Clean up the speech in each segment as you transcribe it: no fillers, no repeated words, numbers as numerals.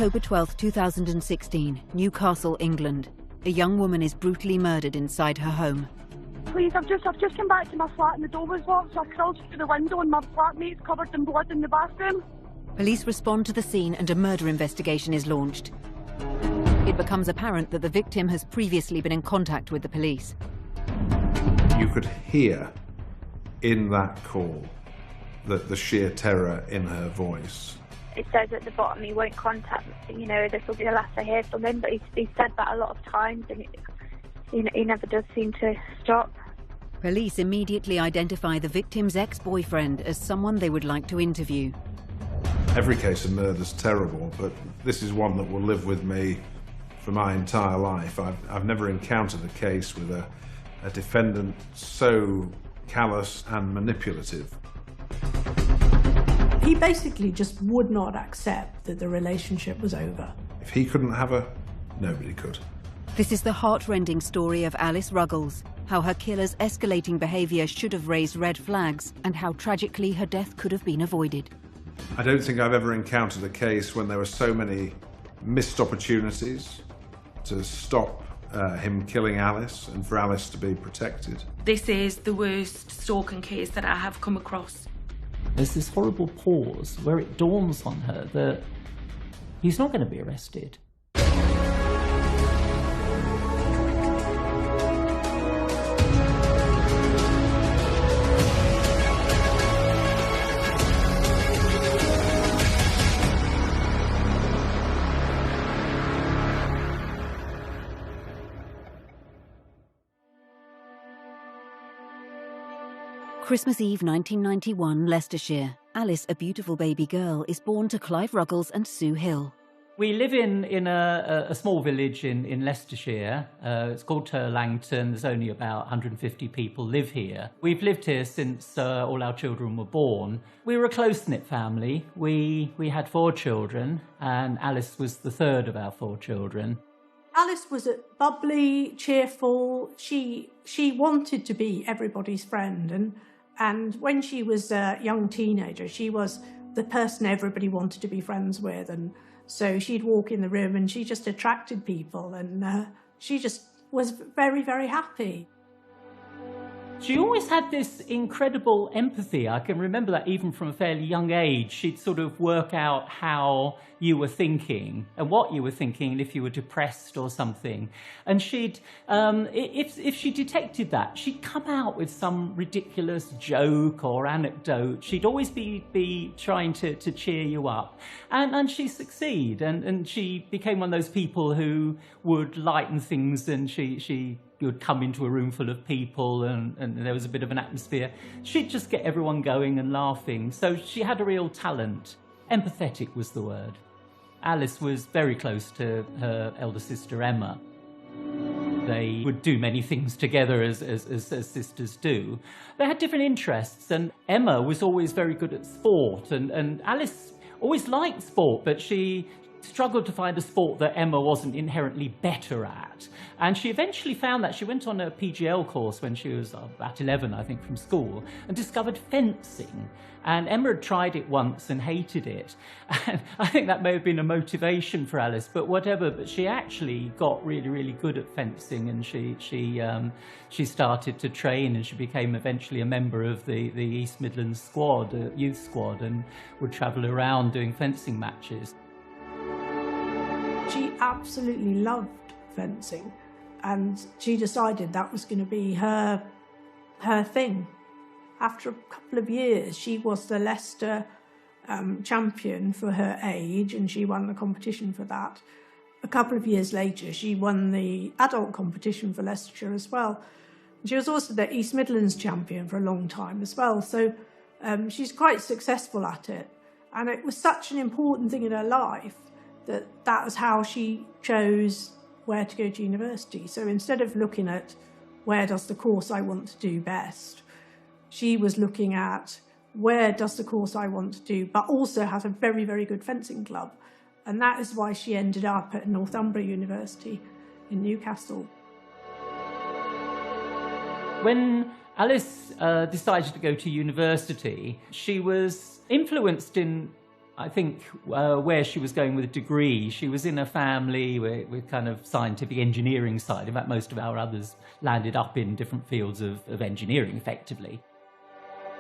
October 12, 2016, Newcastle, England. A young woman is brutally murdered inside her home. Please, I've just come back to my flat and the door was locked, so I crawled through the window and my flatmate's covered in blood in the bathroom. Police respond to the scene and a murder investigation is launched. It becomes apparent that the victim has previously been in contact with the police. You could hear in that call the sheer terror in her voice. It says at the bottom he won't contact me, you know, this will be the last I hear from him, but he's said that a lot of times and he never does seem to stop. Police immediately identify the victim's ex-boyfriend as someone they would like to interview. Every case of murder is terrible, but this is one that will live with me for my entire life. I've never encountered a case with a defendant so callous and manipulative. He basically just would not accept that the relationship was over. If he couldn't have her, nobody could. This is the heart-rending story of Alice Ruggles, how her killer's escalating behaviour should have raised red flags, and how tragically her death could have been avoided. I don't think I've ever encountered a case when there were so many missed opportunities to stop him killing Alice and for Alice to be protected. This is the worst stalking case that I have come across. There's this horrible pause where it dawns on her that he's not going to be arrested. Christmas Eve 1991, Leicestershire. Alice, a beautiful baby girl, is born to Clive Ruggles and Sue Hill. We live in a small village in Leicestershire. It's called Turlangton. There's only about 150 people live here. We've lived here since all our children were born. We were a close-knit family. We had 4 children, and Alice was the third of our 4 children. Alice was bubbly, cheerful. She wanted to be everybody's friend, and when she was a young teenager, she was the person everybody wanted to be friends with, and so she'd walk in the room and she just attracted people, and she just was very, very happy. She always had this incredible empathy. I can remember that even from a fairly young age. She'd sort of work out how you were thinking and what you were thinking and if you were depressed or something. And she'd, if she detected that, she'd come out with some ridiculous joke or anecdote. She'd always be trying to cheer you up. And she'd succeed. And she became one of those people who would lighten things, and she would come into a room full of people and there was a bit of an atmosphere. She'd just get everyone going and laughing. So she had a real talent. Empathetic was the word. Alice was very close to her elder sister, Emma. They would do many things together as sisters do. They had different interests, and Emma was always very good at sport, and Alice always liked sport, but she struggled to find a sport that Emma wasn't inherently better at. And she eventually found that. She went on a PGL course when she was about 11, I think, from school, and discovered fencing. And Emma had tried it once and hated it. And I think that may have been a motivation for Alice, but whatever. But she actually got really, really good at fencing, and she started to train, and she became eventually a member of the East Midlands squad, youth squad, and would travel around doing fencing matches. She absolutely loved fencing, and she decided that was going to be her thing. After a couple of years, she was the Leicester champion for her age, and she won the competition for that. A couple of years later, she won the adult competition for Leicestershire as well. She was also the East Midlands champion for a long time as well, so she's quite successful at it. And it was such an important thing in her life that was how she chose where to go to university. So instead of looking at where does the course I want to do best, she was looking at where does the course I want to do, but also has a very, very good fencing club. And that is why she ended up at Northumbria University in Newcastle. When Alice decided to go to university, she was influenced in, I think where she was going with a degree, she was in a family with kind of scientific engineering side. In fact, most of our others landed up in different fields of engineering, effectively.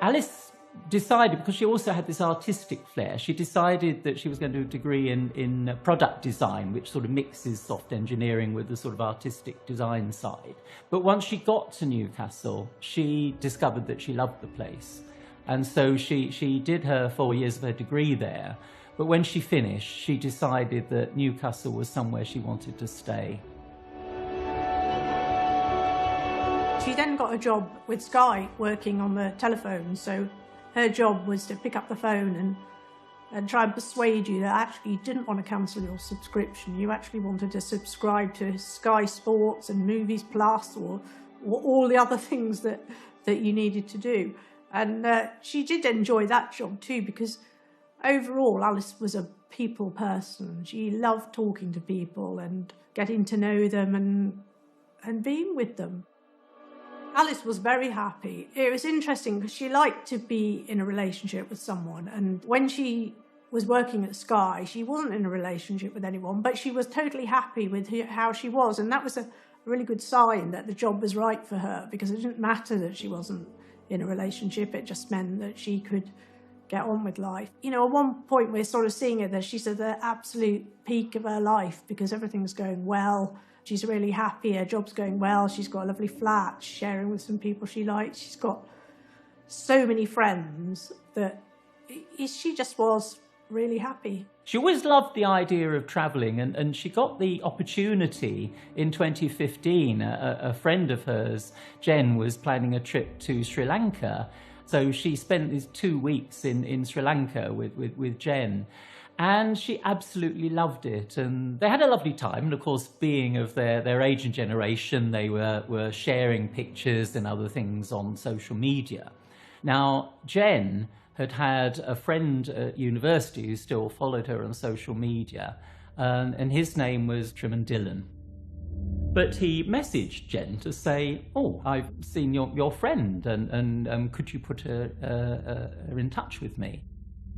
Alice decided, because she also had this artistic flair, she decided that she was going to do a degree in product design, which sort of mixes soft engineering with the sort of artistic design side. But once she got to Newcastle, she discovered that she loved the place. And so she did her 4 years of her degree there. But when she finished, she decided that Newcastle was somewhere she wanted to stay. She then got a job with Sky working on the telephone. So her job was to pick up the phone and try and persuade you that actually you didn't want to cancel your subscription. You actually wanted to subscribe to Sky Sports and Movies Plus or all the other things that you needed to do. And she did enjoy that job too, because overall Alice was a people person. She loved talking to people and getting to know them and being with them. Alice was very happy. It was interesting because she liked to be in a relationship with someone. And when she was working at Sky, she wasn't in a relationship with anyone, but she was totally happy with how she was. And that was a really good sign that the job was right for her, because it didn't matter that she wasn't in a relationship. It just meant that she could get on with life. You know, at one point we're sort of seeing it that she's at the absolute peak of her life because everything's going well. She's really happy, her job's going well, she's got a lovely flat, she's sharing with some people she likes, she's got so many friends that she just was really happy. She always loved the idea of travelling, and she got the opportunity in 2015. A friend of hers, Jen, was planning a trip to Sri Lanka. So she spent these 2 weeks in Sri Lanka with Jen. And she absolutely loved it. And they had a lovely time. And of course, being of their age and generation, they were sharing pictures and other things on social media. Now, Jen had a friend at university who still followed her on social media, and his name was Trim Dillon. But he messaged Jen to say, "Oh, I've seen your friend, and could you put her in touch with me?"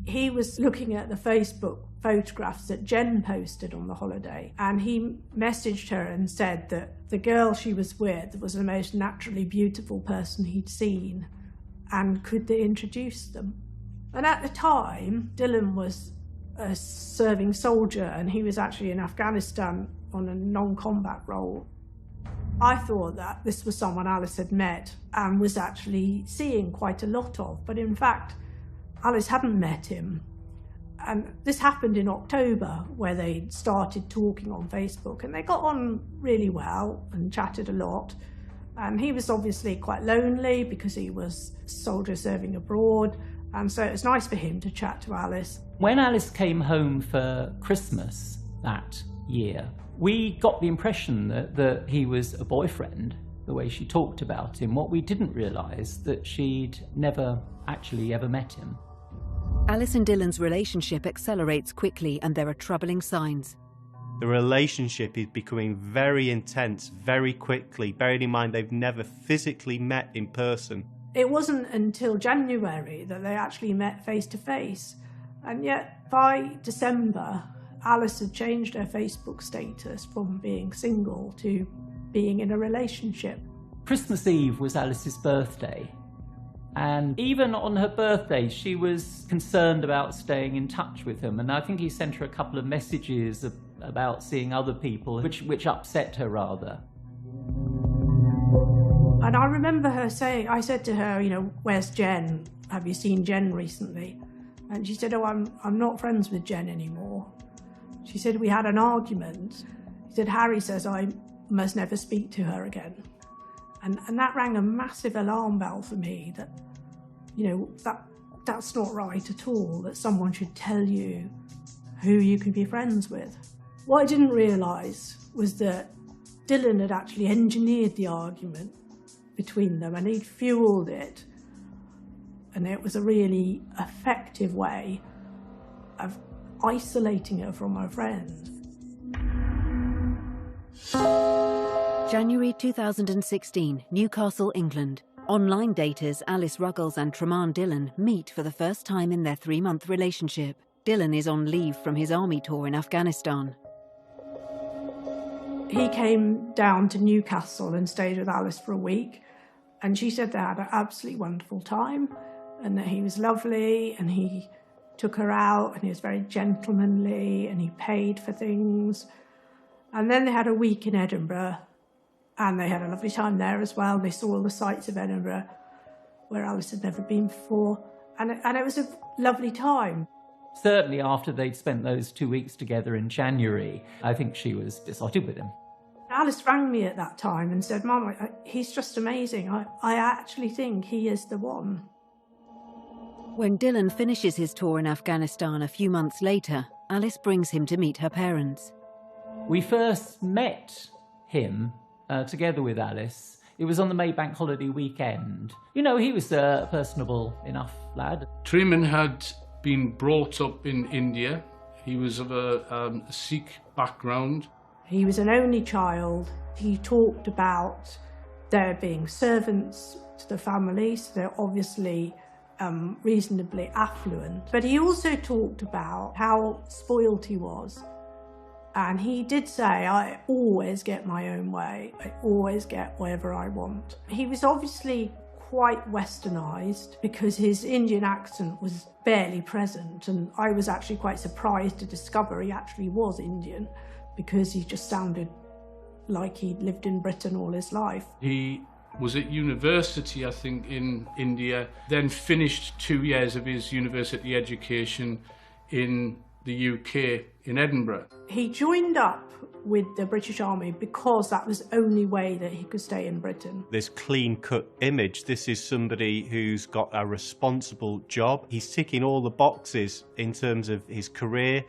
He was looking at the Facebook photographs that Jen posted on the holiday, and he messaged her and said that the girl she was with was the most naturally beautiful person he'd seen, and could they introduce them? And at the time, Dylan was a serving soldier, and he was actually in Afghanistan on a non-combat role. I thought that this was someone Alice had met and was actually seeing quite a lot of, but in fact, Alice hadn't met him. And this happened in October, where they started talking on Facebook, and they got on really well and chatted a lot. And he was obviously quite lonely because he was a soldier serving abroad, and so it was nice for him to chat to Alice. When Alice came home for Christmas that year, we got the impression that he was a boyfriend, the way she talked about him. What we didn't realise, that she'd never actually ever met him. Alice and Dylan's relationship accelerates quickly, and there are troubling signs. The relationship is becoming very intense very quickly, bearing in mind they've never physically met in person. It wasn't until January that they actually met face to face, and yet by December, Alice had changed her Facebook status from being single to being in a relationship. Christmas Eve was Alice's birthday. And even on her birthday, she was concerned about staying in touch with him. And I think he sent her a couple of messages about seeing other people, which upset her rather. And I remember her saying, I said to her, you know, "Where's Jen? Have you seen Jen recently?" And she said, "Oh, I'm not friends with Jen anymore." She said, "We had an argument." She said, "Harry says I must never speak to her again." And that rang a massive alarm bell for me, that, you know, that's not right at all, that someone should tell you who you can be friends with. What I didn't realise was that Dylan had actually engineered the argument between them, and he'd fuelled it. And it was a really effective way of isolating her from her friends. January 2016, Newcastle, England. Online daters Alice Ruggles and Trim Dillon meet for the first time in their 3-month relationship. Dylan is on leave from his army tour in Afghanistan. He came down to Newcastle and stayed with Alice for a week, and she said they had an absolutely wonderful time and that he was lovely and he took her out and he was very gentlemanly and he paid for things. And then they had a week in Edinburgh and they had a lovely time there as well. They saw all the sights of Edinburgh where Alice had never been before, and it was a lovely time. Certainly after they'd spent those 2 weeks together in January, I think she was besotted with him. Alice rang me at that time and said, "Mum, he's just amazing. I actually think he is the one." When Dylan finishes his tour in Afghanistan a few months later, Alice brings him to meet her parents. We first met him together with Alice. It was on the May Bank holiday weekend. You know, he was a personable enough lad. Truman had been brought up in India. He was of a Sikh background. He was an only child. He talked about there being servants to the family, so they're obviously reasonably affluent. But he also talked about how spoiled he was. And he did say, "I always get my own way. I always get whatever I want." He was obviously quite westernised because his Indian accent was barely present, and I was actually quite surprised to discover he actually was Indian because he just sounded like he'd lived in Britain all his life. He was at university, I think, in India, then finished 2 years of his university education in the UK, in Edinburgh. He joined up with the British Army because that was the only way that he could stay in Britain. This clean-cut image, this is somebody who's got a responsible job. He's ticking all the boxes in terms of his career,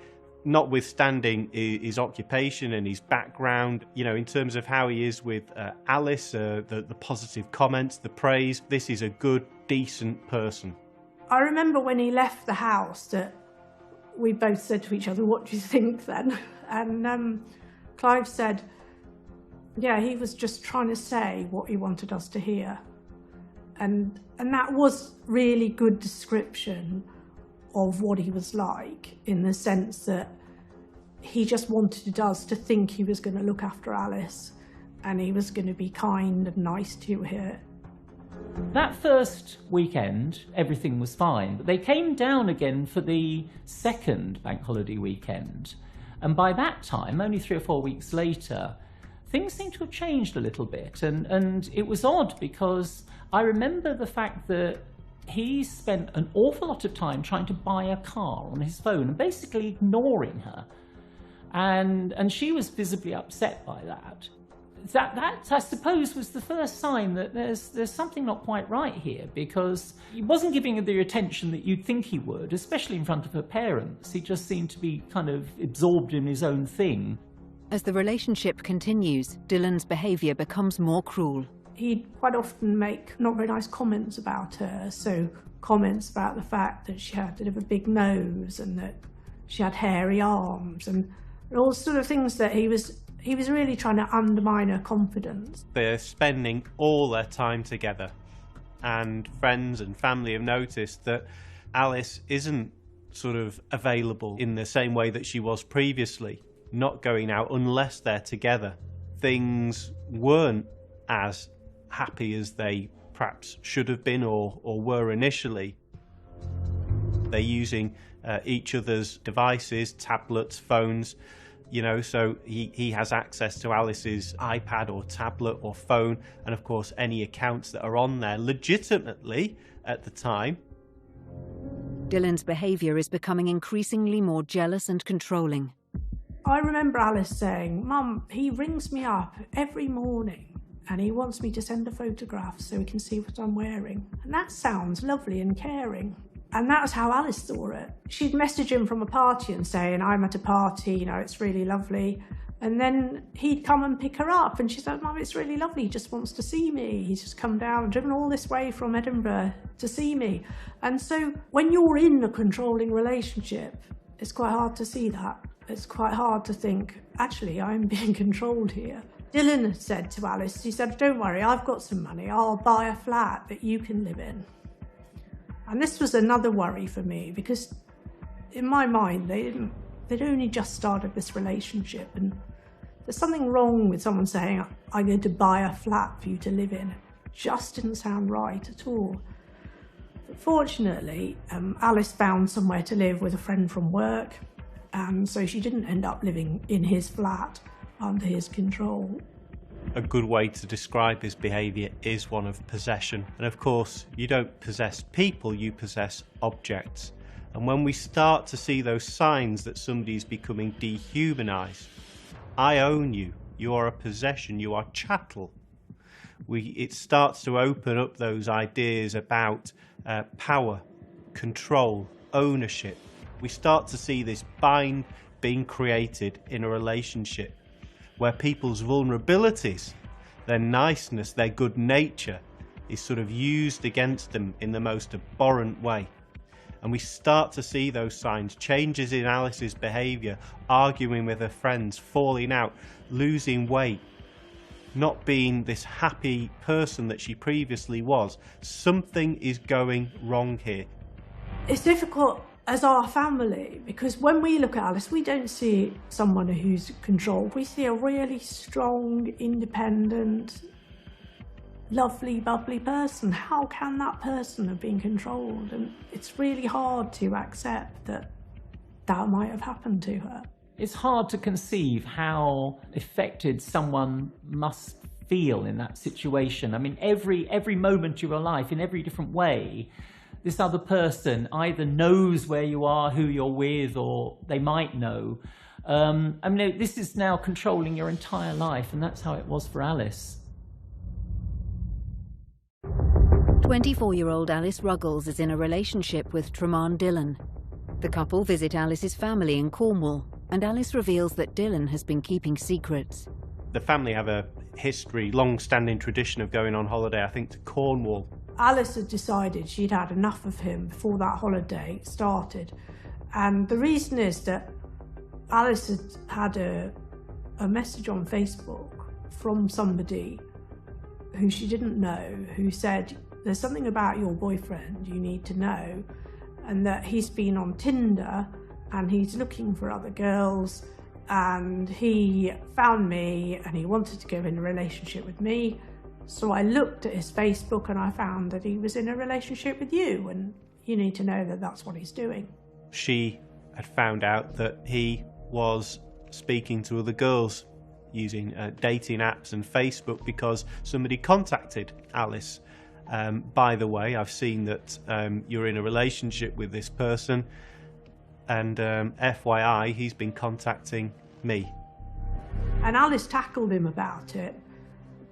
notwithstanding his occupation and his background, you know, in terms of how he is with Alice, the positive comments, the praise. This is a good, decent person. I remember when he left the house that we both said to each other, "What do you think then?" And Clive said, "Yeah, he was just trying to say what he wanted us to hear." And that was really good description of what he was like, in the sense that he just wanted us to think he was going to look after Alice and he was going to be kind and nice to her. That first weekend, everything was fine, but they came down again for the second bank holiday weekend. And by that time, only 3 or 4 weeks later, things seemed to have changed a little bit. And it was odd because I remember the fact that he spent an awful lot of time trying to buy a car on his phone and basically ignoring her. And she was visibly upset by that. That I suppose was the first sign that there's something not quite right here, because he wasn't giving her the attention that you'd think he would, especially in front of her parents. He just seemed to be kind of absorbed in his own thing. As the relationship continues, Dylan's behaviour becomes more cruel. He'd quite often make not very nice comments about her, so comments about the fact that she had a big nose and that she had hairy arms and all sort of things that he was really trying to undermine her confidence. They're spending all their time together, and friends and family have noticed that Alice isn't sort of available in the same way that she was previously, not going out unless they're together. Things weren't as happy as they perhaps should have been or were initially. They're using each other's devices, tablets, phones, you know, so he has access to Alice's iPad or tablet or phone, and of course any accounts that are on there legitimately at the time. Dylan's behaviour is becoming increasingly more jealous and controlling. I remember Alice saying, "Mum, he rings me up every morning and he wants me to send a photograph so he can see what I'm wearing. And that sounds lovely and caring." And that was how Alice saw it. She'd message him from a party and saying, "I'm at a party, you know, it's really lovely." And then he'd come and pick her up and she's like, "Mum, it's really lovely, he just wants to see me. He's just come down, driven all this way from Edinburgh to see me." And so when you're in a controlling relationship, it's quite hard to see that. It's quite hard to think, actually, I'm being controlled here. Dylan said to Alice, he said, "Don't worry, I've got some money. I'll buy a flat that you can live in." And this was another worry for me, because in my mind, they'd only just started this relationship, and there's something wrong with someone saying, I'm going to buy a flat for you to live in. It just didn't sound right at all. But fortunately, Alice found somewhere to live with a friend from work, and so she didn't end up living in his flat under his control. A good way to describe his behaviour is one of possession. And of course, you don't possess people, you possess objects. And when we start to see those signs that somebody's becoming dehumanised, I own you, you are a possession, you are chattel. It starts to open up those ideas about power, control, ownership. We start to see this bind being created in a relationship where people's vulnerabilities, their niceness, their good nature is sort of used against them in the most abhorrent way. And we start to see those signs, changes in Alice's behaviour, arguing with her friends, falling out, losing weight, not being this happy person that she previously was. Something is going wrong here. It's difficult as our family, because when we look at Alice, we don't see someone who's controlled. We see a really strong, independent, lovely, bubbly person. How can that person have been controlled? And it's really hard to accept that that might have happened to her. It's hard to conceive how affected someone must feel in that situation. I mean, every moment of your life, in every different way, this other person either knows where you are, who you're with, or they might know. I mean, this is now controlling your entire life, and that's how it was for Alice. 24-year-old Alice Ruggles is in a relationship with Treman Dillon. The couple visit Alice's family in Cornwall, and Alice reveals that Dillon has been keeping secrets. The family have a history, long-standing tradition of going on holiday, I think, to Cornwall. Alice had decided she'd had enough of him before that holiday started. And the reason is that Alice had a message on Facebook from somebody who she didn't know, who said, there's something about your boyfriend you need to know, and that he's been on Tinder and he's looking for other girls, and he found me and he wanted to go in a relationship with me. So I looked at his Facebook and I found that he was in a relationship with you, and you need to know that that's what he's doing. She had found out that he was speaking to other girls using dating apps and Facebook because somebody contacted Alice. By the way, I've seen that you're in a relationship with this person, and FYI, he's been contacting me. And Alice tackled him about it.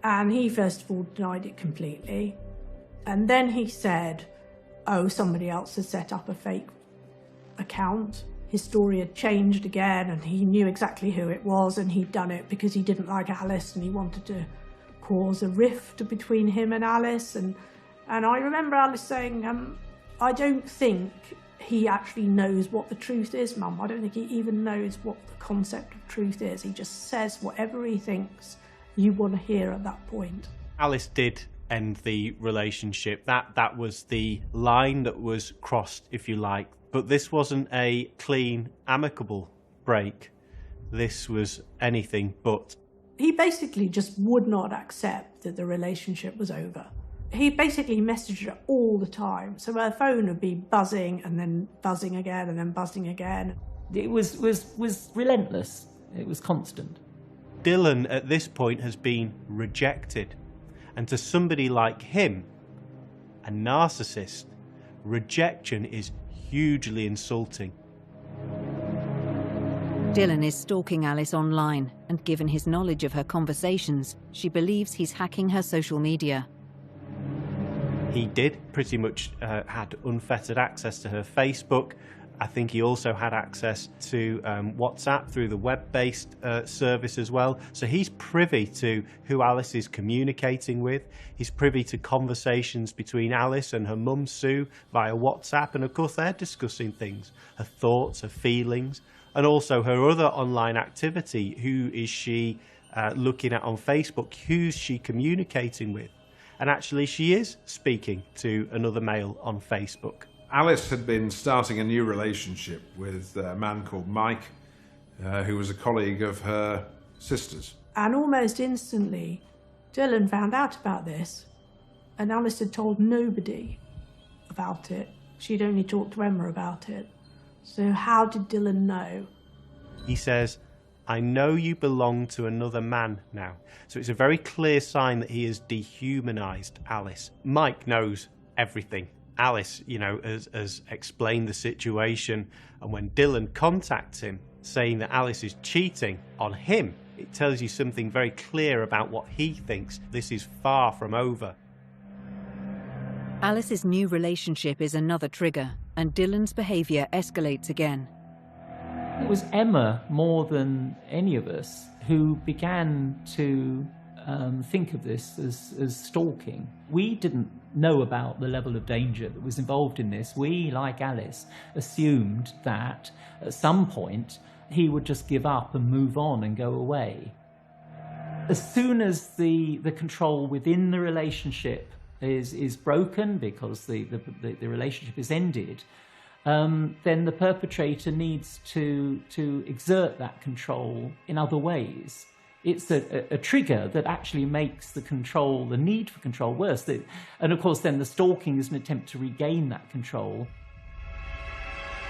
And he first of all denied it completely. And then he said, oh, somebody else had set up a fake account. His story had changed again, and he knew exactly who it was, and he'd done it because he didn't like Alice and he wanted to cause a rift between him and Alice. And I remember Alice saying, I don't think he actually knows what the truth is, Mum. I don't think he even knows what the concept of truth is. He just says whatever he thinks you want to hear at that point. Alice did end the relationship. That was the line that was crossed, if you like. But this wasn't a clean, amicable break. This was anything but. He basically just would not accept that the relationship was over. He basically messaged her all the time. So her phone would be buzzing and then buzzing again and then buzzing again. It was relentless. It was constant. Dillon at this point has been rejected, and to somebody like him, a narcissist, rejection is hugely insulting. Dillon is stalking Alice online, and given his knowledge of her conversations, she believes he's hacking her social media. He did pretty much had unfettered access to her Facebook. I think he also had access to WhatsApp through the web-based service as well. So he's privy to who Alice is communicating with. He's privy to conversations between Alice and her mum, Sue, via WhatsApp. And of course, they're discussing things, her thoughts, her feelings, and also her other online activity. Who is she looking at on Facebook? Who's she communicating with? And actually, she is speaking to another male on Facebook. Alice had been starting a new relationship with a man called Mike, who was a colleague of her sister's. And almost instantly, Dylan found out about this, and Alice had told nobody about it. She'd only talked to Emma about it. So how did Dylan know? He says, I know you belong to another man now. So it's a very clear sign that he has dehumanised Alice. Mike knows everything. Alice, has explained the situation. And when Dylan contacts him, saying that Alice is cheating on him, it tells you something very clear about what he thinks. This is far from over. Alice's new relationship is another trigger, and Dylan's behaviour escalates again. It was Emma, more than any of us, who began to think of this as stalking. We didn't know about the level of danger that was involved in this. We, like Alice, assumed that at some point he would just give up and move on and go away. As soon as the control within the relationship is broken because the relationship is ended, then the perpetrator needs to exert that control in other ways. It's a trigger that actually makes the need for control worse. And of course then the stalking is an attempt to regain that control.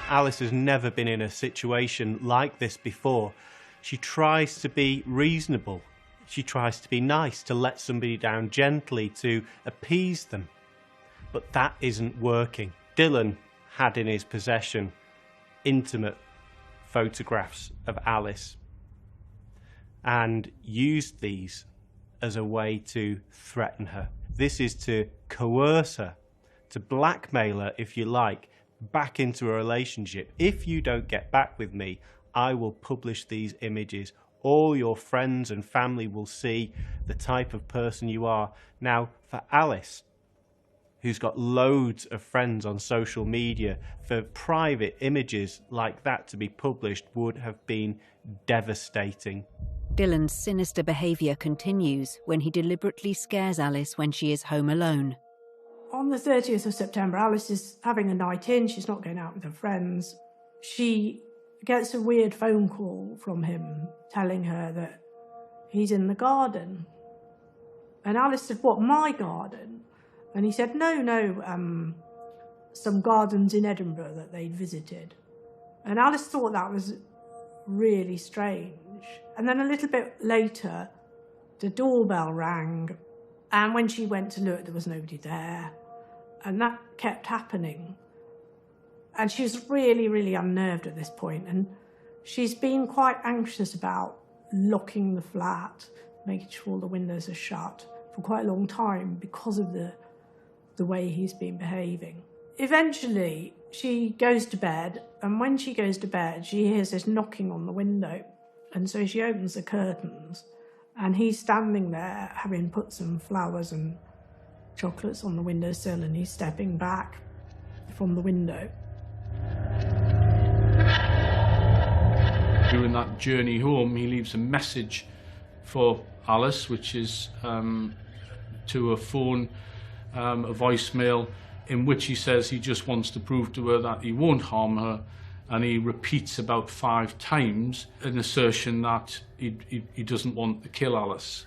Alice has never been in a situation like this before. She tries to be reasonable. She tries to be nice, to let somebody down gently, to appease them. But that isn't working. Dylan had in his possession intimate photographs of Alice and used these as a way to threaten her. This is to coerce her, to blackmail her, if you like, back into a relationship. If you don't get back with me, I will publish these images. All your friends and family will see the type of person you are. Now, for Alice, who's got loads of friends on social media, for private images like that to be published would have been devastating. Dylan's sinister behaviour continues when he deliberately scares Alice when she is home alone. On the 30th of September, Alice is having a night in. She's not going out with her friends. She gets a weird phone call from him telling her that he's in the garden. And Alice said, what, my garden? And he said, no, some gardens in Edinburgh that they'd visited. And Alice thought that was really strange. And then a little bit later, the doorbell rang. And when she went to look, there was nobody there. And that kept happening. And she was really, really unnerved at this point. And she's been quite anxious about locking the flat, making sure all the windows are shut for quite a long time because of the way he's been behaving. Eventually, she goes to bed. And when she goes to bed, she hears this knocking on the window. And so she opens the curtains. And he's standing there, having put some flowers and chocolates on the windowsill, and he's stepping back from the window. During that journey home, he leaves a message for Alice, which is to a phone, a voicemail, in which he says he just wants to prove to her that he won't harm her. And he repeats about 5 times an assertion that he doesn't want to kill Alice.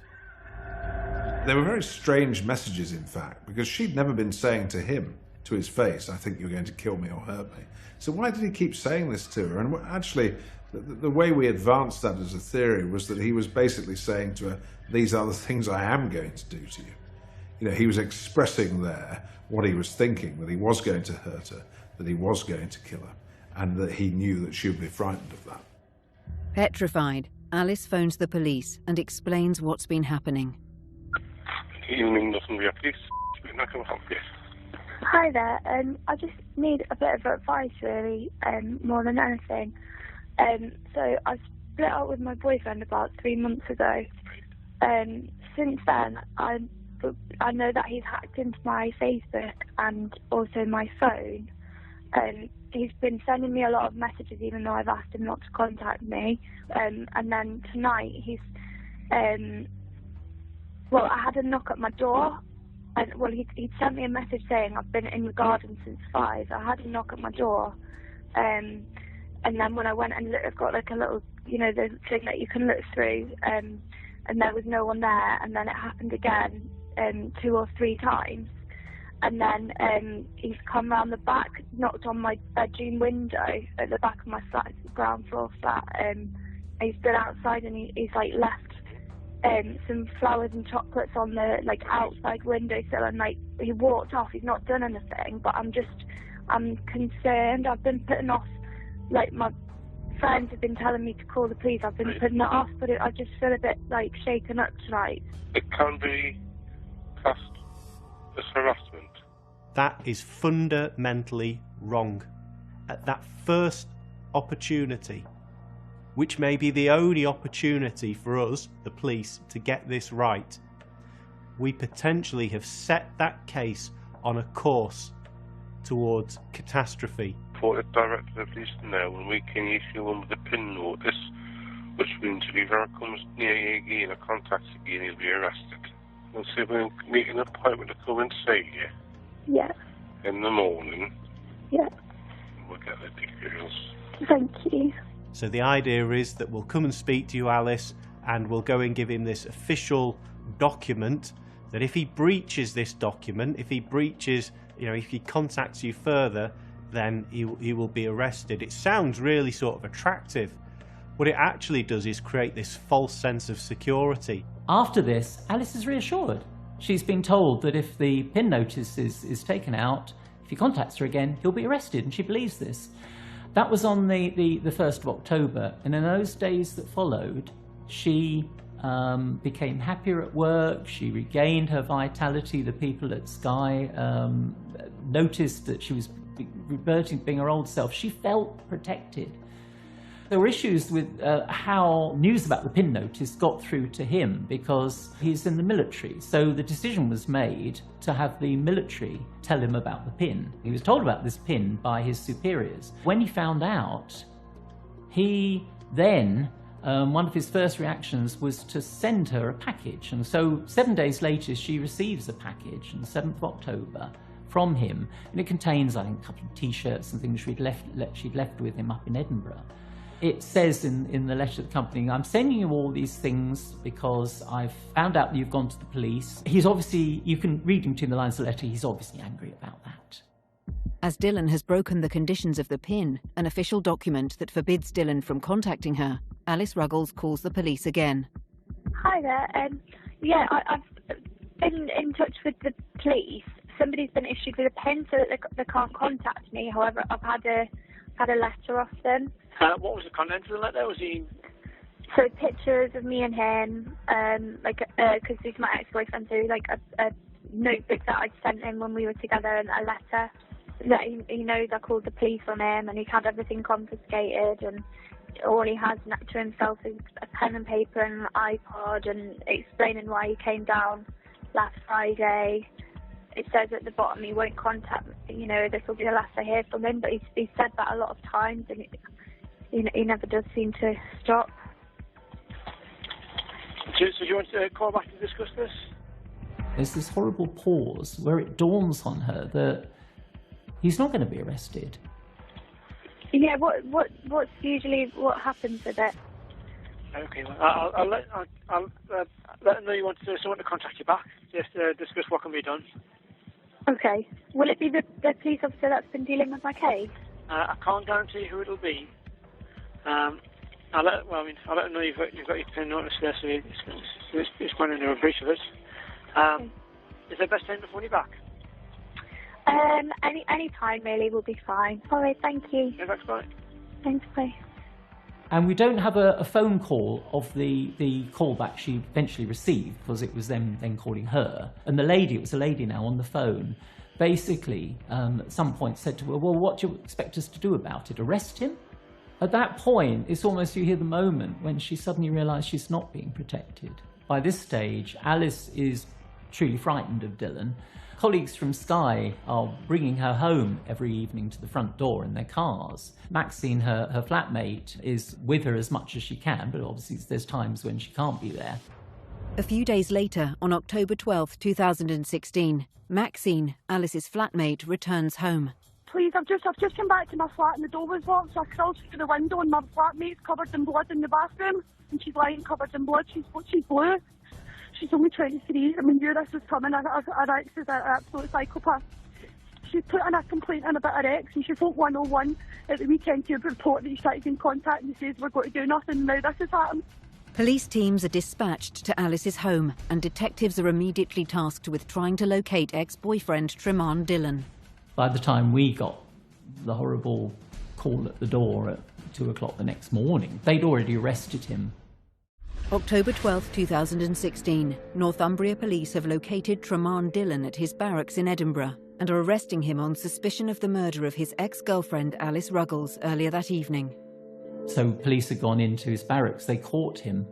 They were very strange messages, in fact, because she'd never been saying to him, to his face, I think you're going to kill me or hurt me. So why did he keep saying this to her? And actually, the way we advanced that as a theory was that he was basically saying to her, these are the things I am going to do to you. You know, he was expressing there what he was thinking, that he was going to hurt her, that he was going to kill her, and that he knew that she would be frightened of that. Petrified, Alice phones the police and explains what's been happening. Good evening, Northumbria Police. How can I help you? Hi there. I just need a bit of advice, really, more than anything. So I split up with my boyfriend about 3 months ago. Since then, I know that he's hacked into my Facebook and also my phone. He's been sending me a lot of messages, even though I've asked him not to contact me. And then tonight, I had a knock at my door, And, well, he'd sent me a message saying, I've been in the garden since 5. I had a knock at my door. And then when I went and looked, I've got like a little, you know, the thing that you can look through, and there was no one there. And then it happened again 2 or 3 times. And then he's come round the back, knocked on my bedroom window at the back of my flat, it's a ground floor flat. He's stood outside and he's like left some flowers and chocolates on the like outside windowsill, and like he walked off. He's not done anything, but I'm concerned. I've been putting off, like my friends have been telling me to call the police. I've been putting it off, but I just feel a bit like shaken up tonight. It can be classed as harassment. That is fundamentally wrong. At that first opportunity, which may be the only opportunity for us, the police, to get this right, we potentially have set that case on a course towards catastrophe. For the director of the police now, when we can issue them with a PIN notice, which means if he ever comes near you again or contacts you again, he'll be arrested. We'll see if we can make an appointment to come and see you. Yeah. In the morning. Yeah. We'll get the details. Thank you. So the idea is that we'll come and speak to you, Alice, and we'll go and give him this official document that if he breaches this document, if he breaches, you know, if he contacts you further, then he will be arrested. It sounds really sort of attractive. What it actually does is create this false sense of security. After this, Alice is reassured. She's been told that if the PIN notice is taken out, if he contacts her again, he'll be arrested, and she believes this. That was on the 1st of October, and in those days that followed, she became happier at work, she regained her vitality. The people at Sky noticed that she was reverting to being her old self. She felt protected. There were issues with how news about the PIN notice got through to him because he's in the military. So the decision was made to have the military tell him about the PIN. He was told about this PIN by his superiors. When he found out, he then, one of his first reactions was to send her a package. And so 7 days later, she receives a package on the 7th of October from him. And it contains, I think, a couple of T-shirts and things she'd left with him up in Edinburgh. It says in the letter to the company, I'm sending you all these things because I've found out that you've gone to the police. He's obviously, you can read between the lines of the letter, he's obviously angry about that. As Dylan has broken the conditions of the PIN, an official document that forbids Dylan from contacting her, Alice Ruggles calls the police again. Hi there. Yeah, I've been in touch with the police. Somebody's been issued with a PIN so that they can't contact me. However, I've had a letter off them. What was the content of the letter? Was he? So pictures of me and him, because he's my ex-boyfriend, so like a notebook that I sent him when we were together, and a letter that he knows I called the police on him, and he's had everything confiscated, and all he has to himself is a pen and paper and an iPod, and explaining why he came down last Friday. It says at the bottom he won't contact, you know, this will be the last I hear from him, but he's said that a lot of times, and he never does seem to stop. So do you want to call back to discuss this? There's this horrible pause where it dawns on her that he's not going to be arrested. Yeah, what's usually what happens with it? Okay, well, I'll let them know you want someone to contact you back, just discuss what can be done. Okay. Will it be the police officer that's been dealing with my case? I can't guarantee who it'll be. I'll let them know you've got your PIN notice there, so it's going to do a breach of it. Is there best time to phone you back? Any time really will be fine. All right, thank you. Yeah, thanks, bye. Thanks, bye. And we don't have a phone call of the callback she eventually received, because it was them then calling her. And it was a lady now on the phone, basically at some point said to her, well, what do you expect us to do about it? Arrest him? At that point, it's almost you hear the moment when she suddenly realised she's not being protected. By this stage, Alice is truly frightened of Dylan. Colleagues from Sky are bringing her home every evening to the front door in their cars. Maxine, her flatmate, is with her as much as she can, but obviously there's times when she can't be there. A few days later, on October 12, 2016, Maxine, Alice's flatmate, returns home. Please, I've just come back to my flat and the door was locked, so I crawled through the window and my flatmate's covered in blood in the bathroom, and she's lying covered in blood. She's blue. She's only 23. I mean, knew this was coming. Our ex is an absolute psychopath. She put in a complaint in about her ex, and she phoned 101 at the weekend to report that he's tried to get in contact and says we're going to do nothing. Now this has happened. Police teams are dispatched to Alice's home, and detectives are immediately tasked with trying to locate ex-boyfriend Tremaine Dillon. By the time we got the horrible call at the door at 2 o'clock the next morning, they'd already arrested him. October 12, 2016, Northumbria police have located Tremaine Dillon at his barracks in Edinburgh and are arresting him on suspicion of the murder of his ex-girlfriend Alice Ruggles earlier that evening. So police had gone into his barracks. They caught him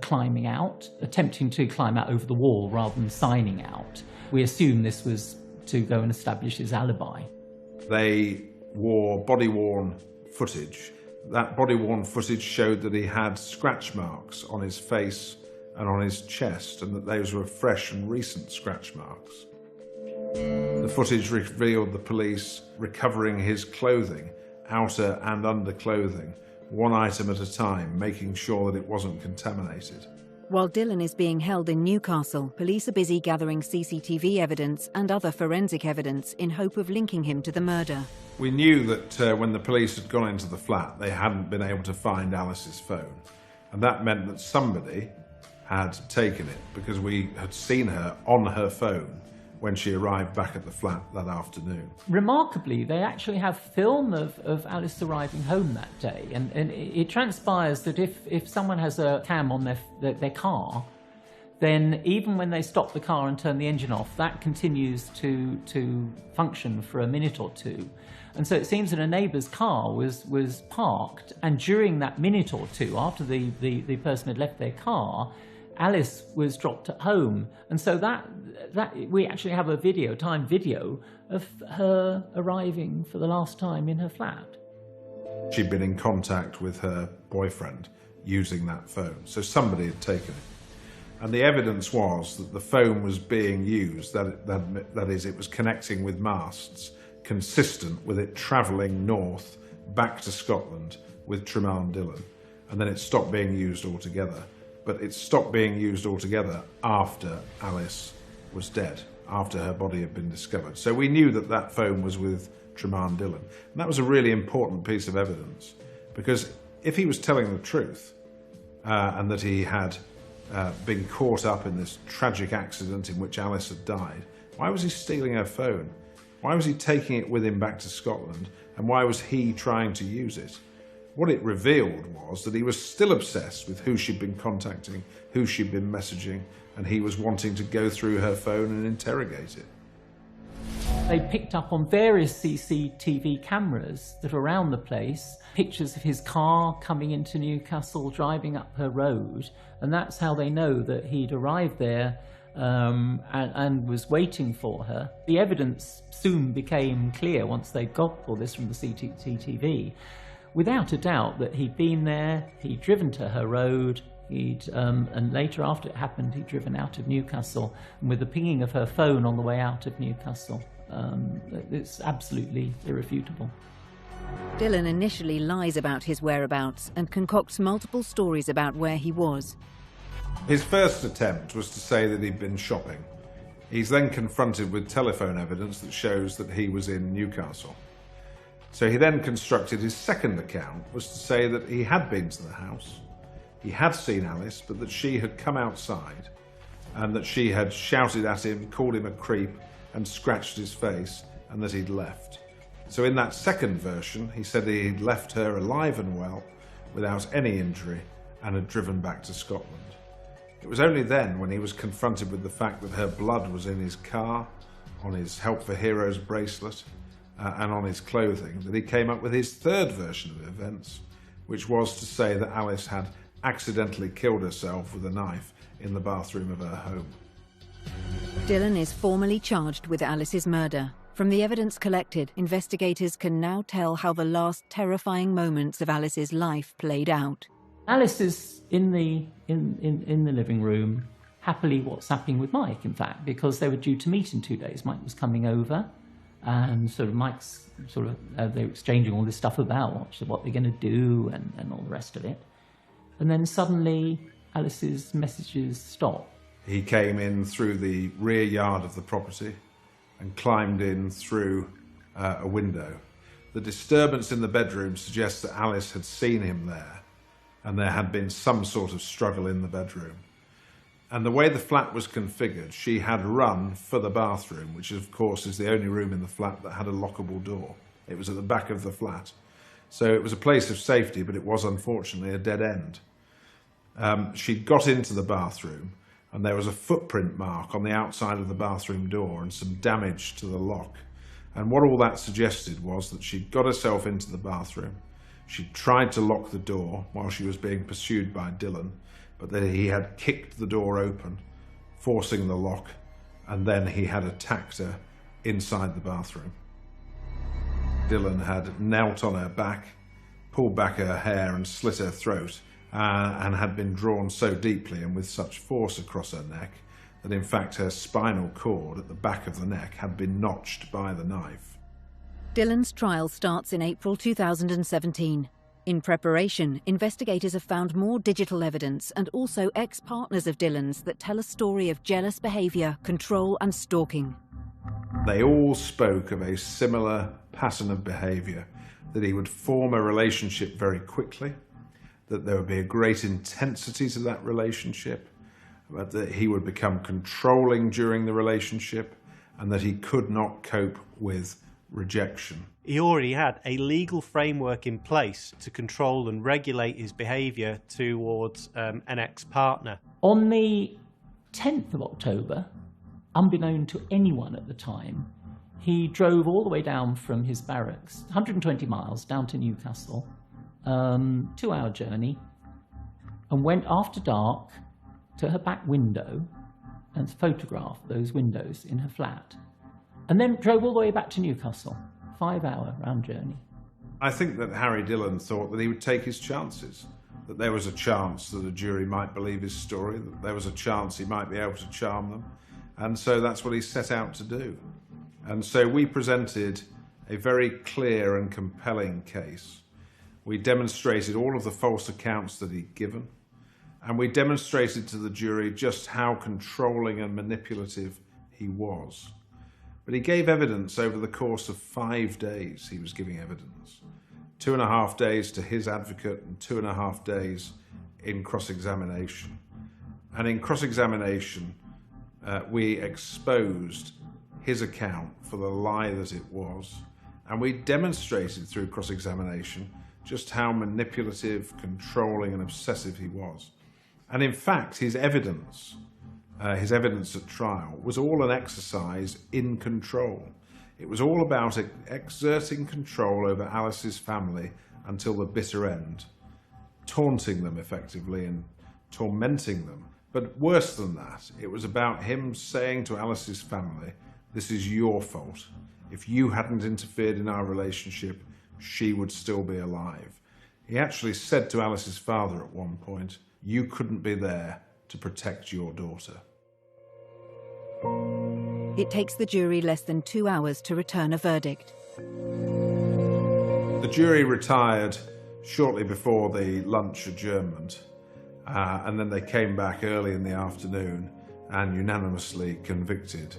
climbing out, attempting to climb out over the wall rather than signing out. We assume this was to go and establish his alibi. They wore body-worn footage. That body-worn footage showed that he had scratch marks on his face and on his chest, and that those were fresh and recent scratch marks. The footage revealed the police recovering his clothing, outer and underclothing, one item at a time, making sure that it wasn't contaminated. While Dillon is being held in Newcastle, police are busy gathering CCTV evidence and other forensic evidence in hope of linking him to the murder. We knew that when the police had gone into the flat, they hadn't been able to find Alice's phone. And that meant that somebody had taken it, because we had seen her on her phone when she arrived back at the flat that afternoon. Remarkably, they actually have film of Alice arriving home that day, and it transpires that if someone has a cam on their car, then even when they stop the car and turn the engine off, that continues to function for a minute or two. And so it seems that a neighbour's car was parked, and during that minute or two, after the person had left their car, Alice was dropped at home. And so that we actually have a timed video of her arriving for the last time in her flat. She'd been in contact with her boyfriend using that phone, so somebody had taken it. And the evidence was that the phone was being used, that is, it was connecting with masts, consistent with it travelling north back to Scotland with Tremaine Dillon. And then it stopped being used altogether. But it stopped being used altogether after Alice was dead, after her body had been discovered. So we knew that that phone was with Tremaine Dillon. And that was a really important piece of evidence, because if he was telling the truth and that he had been caught up in this tragic accident in which Alice had died, why was he stealing her phone? Why was he taking it with him back to Scotland? And why was he trying to use it? What it revealed was that he was still obsessed with who she'd been contacting, who she'd been messaging, and he was wanting to go through her phone and interrogate it. They picked up on various CCTV cameras that were around the place, pictures of his car coming into Newcastle, driving up her road, and that's how they know that he'd arrived there and was waiting for her. The evidence soon became clear once they got all this from the CCTV. Without a doubt that he'd been there, he'd driven to her road, and later after it happened, he'd driven out of Newcastle, and with the pinging of her phone on the way out of Newcastle, it's absolutely irrefutable. Dillon initially lies about his whereabouts and concocts multiple stories about where he was. His first attempt was to say that he'd been shopping. He's then confronted with telephone evidence that shows that he was in Newcastle. So he then constructed his second account, was to say that he had been to the house, he had seen Alice, but that she had come outside and that she had shouted at him, called him a creep and scratched his face, and that he'd left. So in that second version, he said he'd left her alive and well, without any injury, and had driven back to Scotland. It was only then, when he was confronted with the fact that her blood was in his car, on his Help for Heroes bracelet, and on his clothing, that he came up with his third version of events, which was to say that Alice had accidentally killed herself with a knife in the bathroom of her home. Dillon is formally charged with Alice's murder. From the evidence collected, investigators can now tell how the last terrifying moments of Alice's life played out. Alice is in the living room. happily WhatsApping with Mike, in fact, because they were due to meet in 2 days. Mike was coming over, and sort of Mike's they were exchanging all this stuff about what they're going to do and all the rest of it. And then suddenly Alice's messages stopped. He came in through the rear yard of the property and climbed in through a window. The disturbance in the bedroom suggests that Alice had seen him there, and there had been some sort of struggle in the bedroom. And the way the flat was configured, she had run for the bathroom, which of course is the only room in the flat that had a lockable door. It was at the back of the flat. So it was a place of safety, but it was unfortunately a dead end. She got into the bathroom, and there was a footprint mark on the outside of the bathroom door and some damage to the lock. And what all that suggested was that she'd got herself into the bathroom. She'd tried to lock the door while she was being pursued by Dylan, but that he had kicked the door open, forcing the lock, and then he had attacked her inside the bathroom. Dylan had knelt on her back, pulled back her hair and slit her throat, and had been drawn so deeply and with such force across her neck that in fact her spinal cord at the back of the neck had been notched by the knife. Dylan's trial starts in April 2017. In preparation, investigators have found more digital evidence and also ex-partners of Dylan's that tell a story of jealous behaviour, control and stalking. They all spoke of a similar pattern of behaviour, that he would form a relationship very quickly, that there would be a great intensity to that relationship, but that he would become controlling during the relationship, and that he could not cope with rejection. He already had a legal framework in place to control and regulate his behaviour towards an ex-partner. On the 10th of October, unbeknown to anyone at the time, he drove all the way down from his barracks, 120 miles down to Newcastle, 2-hour journey, and went after dark to her back window and photographed those windows in her flat, and then drove all the way back to Newcastle, 5-hour round journey. I think that Harry Dillon thought that he would take his chances, that there was a chance that a jury might believe his story, that there was a chance he might be able to charm them, and so that's what he set out to do. And so we presented a very clear and compelling case. We demonstrated all of the false accounts that he'd given, and we demonstrated to the jury just how controlling and manipulative he was. But he gave evidence over the course of 5 days. He was giving evidence. 2.5 days to his advocate and 2.5 days in cross-examination. And in cross-examination, we exposed his account for the lie that it was. And we demonstrated through cross-examination just how manipulative, controlling and obsessive he was. And in fact, his evidence at trial was all an exercise in control. It was all about exerting control over Alice's family until the bitter end, taunting them effectively and tormenting them. But worse than that, it was about him saying to Alice's family, "This is your fault. If you hadn't interfered in our relationship, she would still be alive." He actually said to Alice's father at one point, "You couldn't be there to protect your daughter." It takes the jury less than 2 hours to return a verdict. The jury retired shortly before the lunch adjournment, and then they came back early in the afternoon and unanimously convicted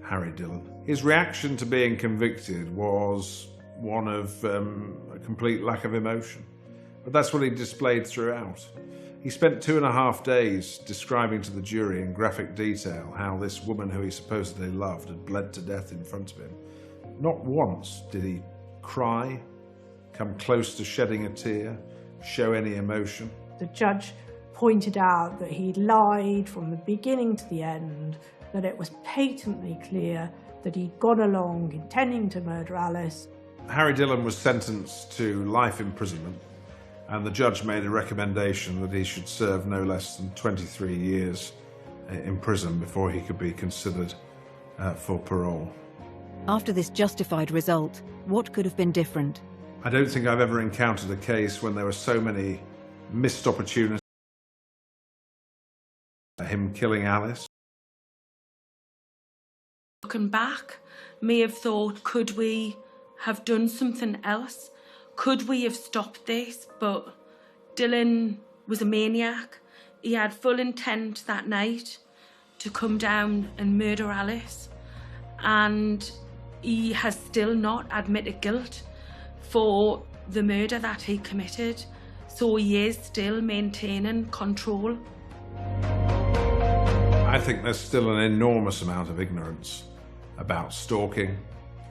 Harry Dillon. His reaction to being convicted was one of a complete lack of emotion, but that's what he displayed throughout. He spent 2.5 days describing to the jury in graphic detail how this woman who he supposedly loved had bled to death in front of him. Not once did he cry, come close to shedding a tear, show any emotion. The judge pointed out that he lied from the beginning to the end, that it was patently clear that he'd gone along intending to murder Alice. Harry Dillon was sentenced to life imprisonment, and the judge made a recommendation that he should serve no less than 23 years in prison before he could be considered for parole. After this justified result, what could have been different? I don't think I've ever encountered a case when there were so many missed opportunities. him killing Alice. Looking back, may have thought, could we have done something else? Could we have stopped this? But Dylan was a maniac. He had full intent that night to come down and murder Alice, and he has still not admitted guilt for the murder that he committed, so he is still maintaining control. I think there's still an enormous amount of ignorance about stalking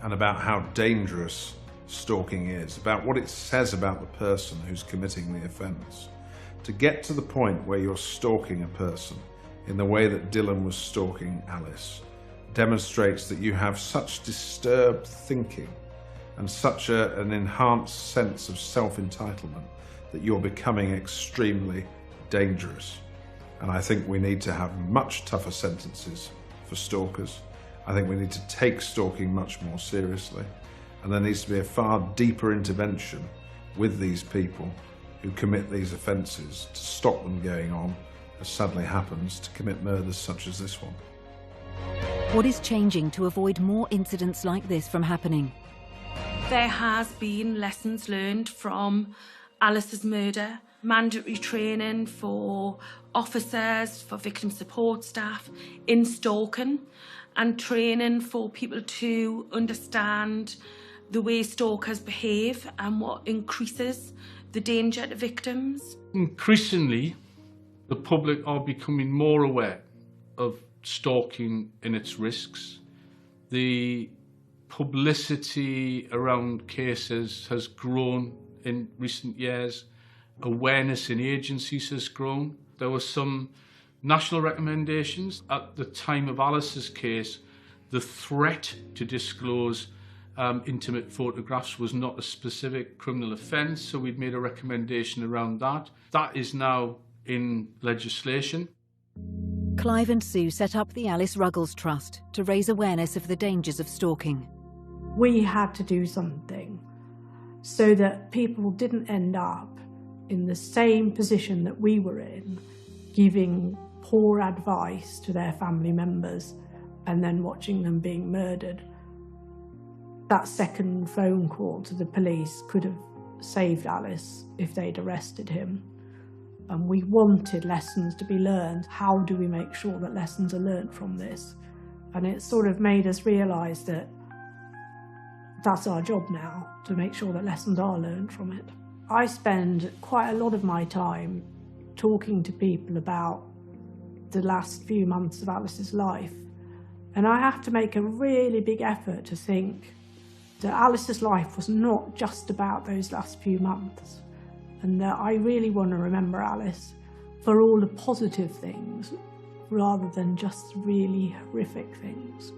and about how dangerous stalking is, about what it says about the person who's committing the offence. To get to the point where you're stalking a person in the way that Dylan was stalking Alice demonstrates that you have such disturbed thinking and such an enhanced sense of self-entitlement that you're becoming extremely dangerous. And I think we need to have much tougher sentences for stalkers. I think we need to take stalking much more seriously. And there needs to be a far deeper intervention with these people who commit these offences to stop them going on, as sadly happens, to commit murders such as this one. What is changing to avoid more incidents like this from happening? There has been lessons learned from Alice's murder, mandatory training for officers, for victim support staff in stalking, and training for people to understand the way stalkers behave and what increases the danger to victims. Increasingly, the public are becoming more aware of stalking and its risks. The publicity around cases has grown in recent years. Awareness in agencies has grown. There were some national recommendations. At the time of Alice's case, the threat to disclose intimate photographs was not a specific criminal offence, so we'd made a recommendation around that. That is now in legislation. Clive and Sue set up the Alice Ruggles Trust to raise awareness of the dangers of stalking. We had to do something so that people didn't end up in the same position that we were in, giving poor advice to their family members and then watching them being murdered. That second phone call to the police could have saved Alice if they'd arrested him. And we wanted lessons to be learned. How do we make sure that lessons are learned from this? And it sort of made us realise that that's our job now, to make sure that lessons are learned from it. I spend quite a lot of my time talking to people about the last few months of Alice's life. And I have to make a really big effort to think that Alice's life was not just about those last few months, and that I really want to remember Alice for all the positive things rather than just really horrific things.